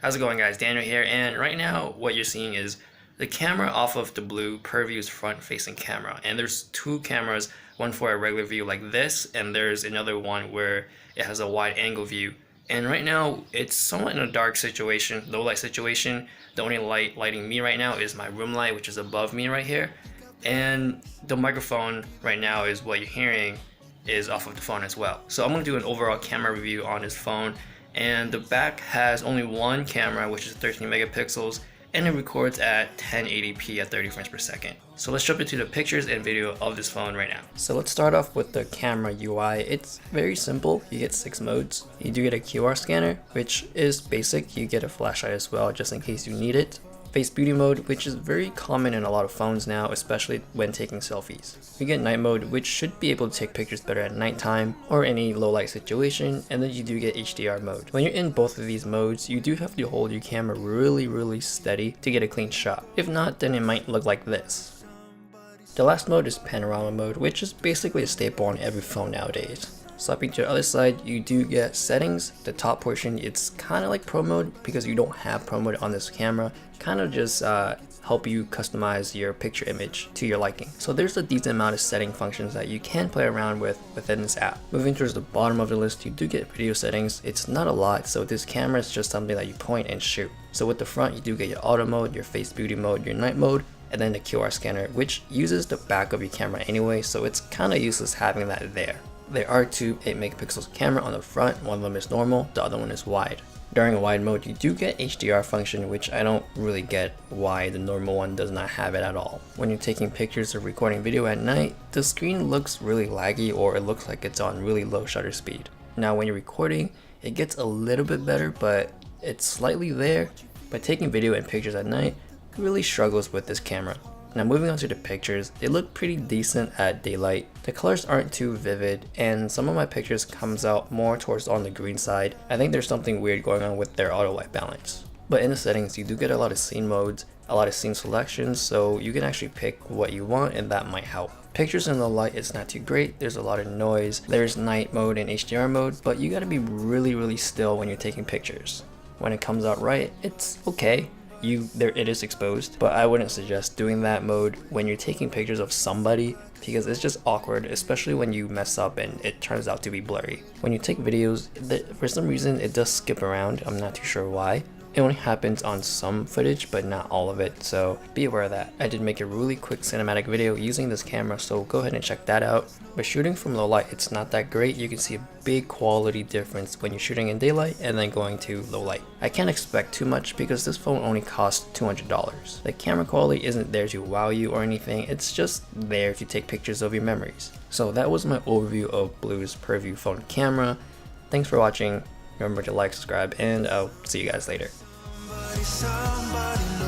How's it going, guys? Daniel here, and right now what you're seeing is the camera off of the BLU Pure View's front-facing camera. And there's two cameras, one for a regular view like this, and there's another one where it has a wide-angle view. And right now it's somewhat in a dark situation, low light situation. The only light lighting me right now is my room light, which is above me right here. And the microphone right now is what you're hearing is off of the phone as well. So I'm going to do an overall camera review on this phone. And the back has only one camera, which is 13 megapixels, and it records at 1080p at 30 frames per second. So let's jump into the pictures and video of this phone right now. So let's start off with the camera UI. It's very simple. You get 6 modes. You do get a QR scanner, which is basic. You get a flashlight as well, just in case you need it. Face beauty mode, which is very common in a lot of phones now, especially when taking selfies. You get night mode, which should be able to take pictures better at nighttime or any low light situation, and then you do get HDR mode. When you're in both of these modes, you do have to hold your camera really steady to get a clean shot. If not, then it might look like this. The last mode is panorama mode, which is basically a staple on every phone nowadays. Swapping to the other side, you do get settings. The top portion, it's kind of like pro mode because you don't have pro mode on this camera. Kind of just help you customize your picture image to your liking. So there's a decent amount of setting functions that you can play around with within this app. Moving towards the bottom of the list, you do get video settings. It's not a lot, so this camera is just something that you point and shoot. So with the front, you do get your auto mode, your face beauty mode, your night mode, and then the QR scanner, which uses the back of your camera anyway, so it's kind of useless having that there. There are two 8 megapixel camera on the front. One of them is normal, the other one is wide. During wide mode, you do get HDR function, which I don't really get why the normal one does not have it at all. When you're taking pictures or recording video at night, the screen looks really laggy, or it looks like it's on really low shutter speed. Now when you're recording, it gets a little bit better, but it's slightly there. But taking video and pictures at night really struggles with this camera. Now moving on to the pictures, they look pretty decent at daylight. The colors aren't too vivid, and some of my pictures comes out more towards on the green side. I think there's something weird going on with their auto white balance. But in the settings, you do get a lot of scene modes, a lot of scene selections, so you can actually pick what you want, and that might help. Pictures in the light is not too great. There's a lot of noise. There's night mode and HDR mode, but you gotta be really still when you're taking pictures. When it comes out right, it's okay. It is exposed, but I wouldn't suggest doing that mode when you're taking pictures of somebody because it's just awkward, especially when you mess up and it turns out to be blurry. When you take videos, for some reason it does skip around. I'm not too sure why. It only happens on some footage, but not all of it, so be aware of that. I did make a really quick cinematic video using this camera, so go ahead and check that out. But shooting from low light, it's not that great. You can see a big quality difference when you're shooting in daylight and then going to low light. I can't expect too much because this phone only costs $200. The camera quality isn't there to wow you or anything, it's just there to take pictures of your memories. So that was my overview of BLU's Pure View phone camera. Thanks for watching. Remember to like, subscribe, and I'll see you guys later. Somebody